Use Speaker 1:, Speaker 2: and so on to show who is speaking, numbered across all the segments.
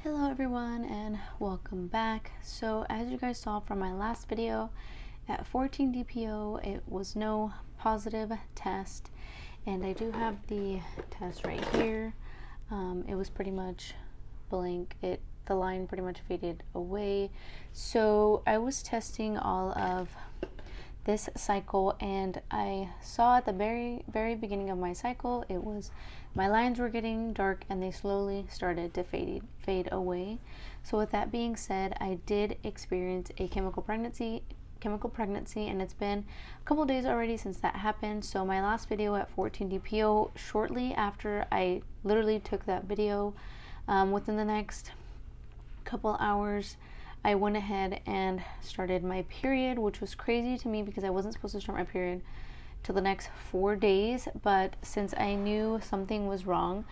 Speaker 1: Hello everyone and welcome back. So as you guys saw from my last video, at 14 DPO it was no positive test, and I do have the test right here. It was pretty much blank. The line pretty much faded away. So I was testing all of this cycle, and I saw at the very beginning of my cycle, it was my lines were getting dark and they slowly started to fade away. So with that being said, I did experience a chemical pregnancy, and it's been a couple days already since that happened. So my last video at 14 DPO, shortly after I literally took that video, within the next couple hours, I went ahead and started my period, which was crazy to me because I wasn't supposed to start my period till the next 4 days. But since I knew something was wrong,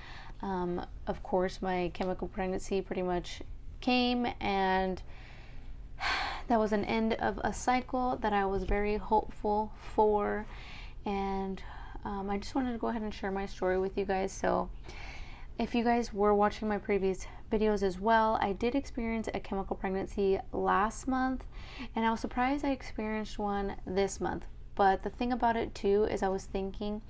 Speaker 1: of course my chemical pregnancy pretty much came, and that was an end of a cycle that I was very hopeful for. And I just wanted to go ahead and share my story with you guys. So if you guys were watching my previous videos as well, I did experience a chemical pregnancy last month, and I was surprised I experienced one this month. But the thing about it too is I was thinking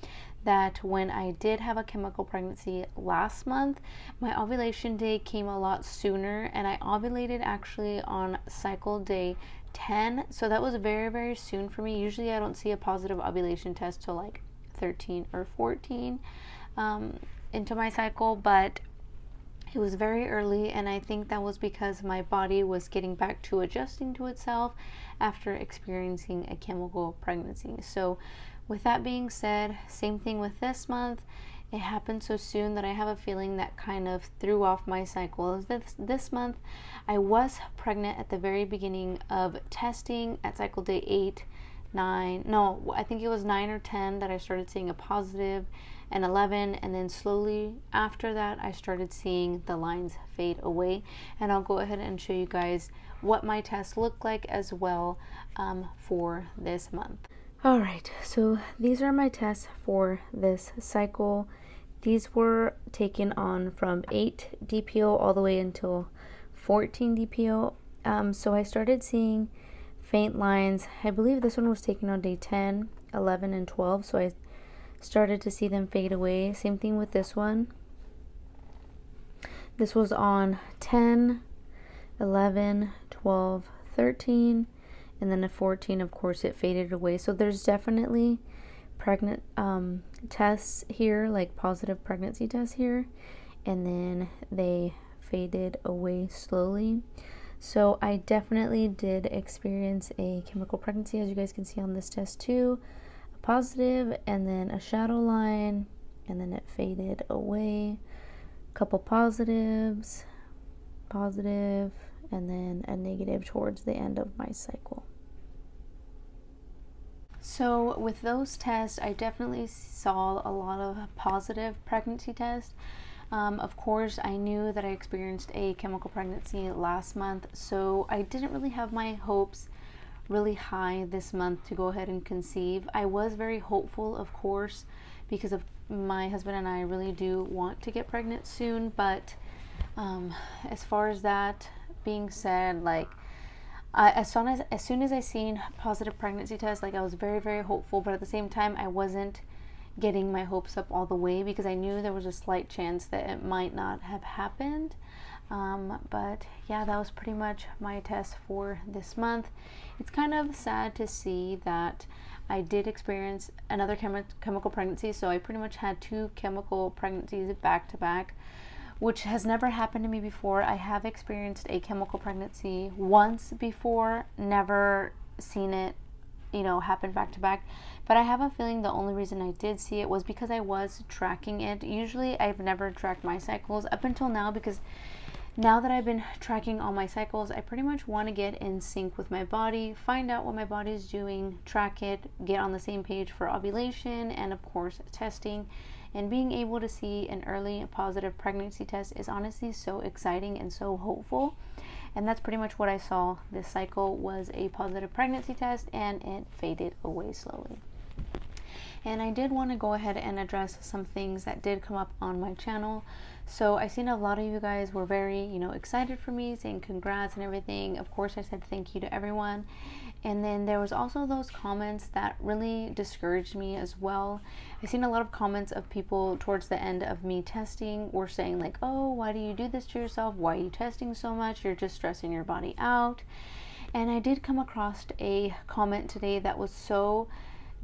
Speaker 1: that when I did have a chemical pregnancy last month, my ovulation day came a lot sooner, and I ovulated actually on cycle day 10. So that was very soon for me. Usually I don't see a positive ovulation test till like 13 or 14 into my cycle, but it was very early, and I think that was because my body was getting back to adjusting to itself after experiencing a chemical pregnancy. So with that being said, same thing with this month. It happened so soon that I have a feeling that kind of threw off my cycle. This month I was pregnant at the very beginning of testing at cycle day 8, 9, no, I think it was 9 or 10 that I started seeing a positive, and 11, and then slowly after that I started seeing the lines fade away. And I'll go ahead and show you guys what my test looked like as well for this month. Alright, so these are my tests for this cycle. These were taken on from 8 DPO all the way until 14 DPO. So I started seeing faint lines. I believe this one was taken on day 10, 11, and 12, so I started to see them fade away. Same thing with this one. This was on 10, 11, 12, 13, and then at 14, of course, it faded away. So there's definitely pregnant tests here, like positive pregnancy tests here, and then they faded away slowly. So I definitely did experience a chemical pregnancy, as you guys can see on this test too. A positive, and then a shadow line, and then it faded away. A couple positives, positive, and then a negative towards the end of my cycle. So with those tests, I definitely saw a lot of positive pregnancy tests. Of course, I knew that I experienced a chemical pregnancy last month, so I didn't really have my hopes really high this month to go ahead and conceive. I was very hopeful, of course, because of my husband and I really do want to get pregnant soon. But as far as that being said, like as soon as I seen positive pregnancy tests, like I was very hopeful, but at the same time I wasn't getting my hopes up all the way because I knew there was a slight chance that it might not have happened. But yeah, that was pretty much my test for this month. It's kind of sad to see that I did experience another chemical pregnancy. So I pretty much had 2 chemical pregnancies back to back, which has never happened to me before. I have experienced a chemical pregnancy once before, never seen it happen back to back. But I have a feeling the only reason I did see it was because I was tracking it. Usually I've never tracked my cycles up until now, because now that I've been tracking all my cycles, I pretty much want to get in sync with my body, find out what my body is doing, track it, get on the same page for ovulation, and of course testing. And being able to see an early positive pregnancy test is honestly so exciting and so hopeful. And that's pretty much what I saw this cycle, was a positive pregnancy test, and it faded away slowly. And I did want to go ahead and address some things that did come up on my channel. So I seen a lot of you guys were very, excited for me, saying congrats and everything. Of course, I said thank you to everyone. And then there was also those comments that really discouraged me as well. I seen a lot of comments of people towards the end of me testing were saying like, oh, why do you do this to yourself? Why are you testing so much? You're just stressing your body out. And I did come across a comment today that was so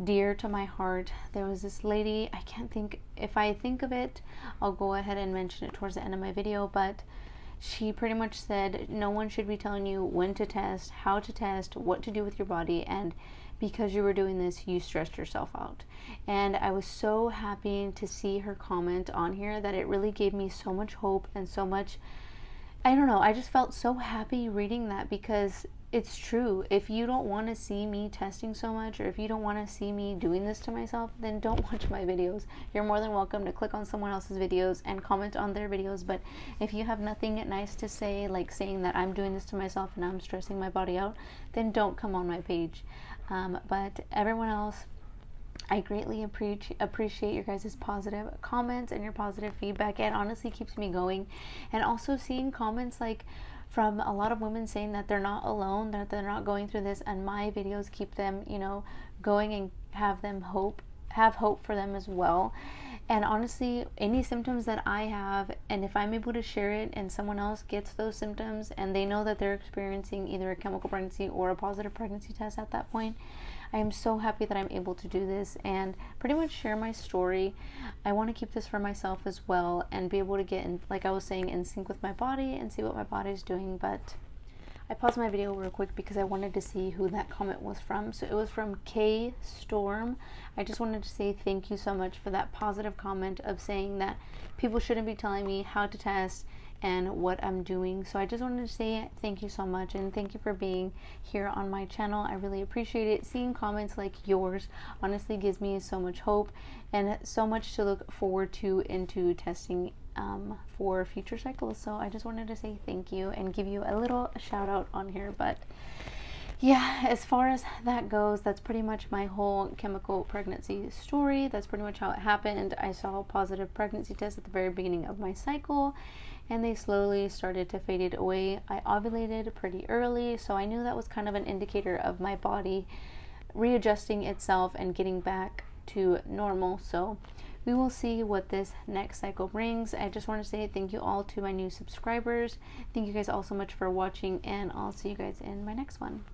Speaker 1: dear to my heart. There was this lady, I can't think, if I think of it, I'll go ahead and mention it towards the end of my video, but she pretty much said no one should be telling you when to test, how to test, what to do with your body, and because you were doing this, you stressed yourself out. And I was so happy to see her comment on here that it really gave me so much hope and so much, I don't know, I just felt so happy reading that, because it's true. If you don't want to see me testing so much, or if you don't want to see me doing this to myself, then don't watch my videos. You're more than welcome to click on someone else's videos and comment on their videos, but if you have nothing nice to say, like saying that I'm doing this to myself and I'm stressing my body out, then don't come on my page. But everyone else, I greatly appreciate your guys' positive comments and your positive feedback. It honestly keeps me going. And also seeing comments like from a lot of women saying that they're not alone, that they're not going through this, and my videos keep them, going and have hope for them as well. And honestly, any symptoms that I have, and if I'm able to share it and someone else gets those symptoms and they know that they're experiencing either a chemical pregnancy or a positive pregnancy test at that point, I am so happy that I'm able to do this and pretty much share my story. I want to keep this for myself as well and be able to get in, like I was saying, in sync with my body and see what my body's doing. But I paused my video real quick because I wanted to see who that comment was from. So it was from K Storm. I just wanted to say thank you so much for that positive comment of saying that people shouldn't be telling me how to test and what I'm doing. So I just wanted to say thank you so much, and thank you for being here on my channel. I really appreciate it. Seeing comments like yours honestly gives me so much hope and so much to look forward to into testing for future cycles. So I just wanted to say thank you and give you a little shout out on here. But yeah, as far as that goes, that's pretty much my whole chemical pregnancy story. That's pretty much how it happened. I saw a positive pregnancy test at the very beginning of my cycle, and they slowly started to fade away. I ovulated pretty early, so I knew that was kind of an indicator of my body readjusting itself and getting back to normal. So we will see what this next cycle brings. I just want to say thank you all to my new subscribers. Thank you guys all so much for watching, and I'll see you guys in my next one.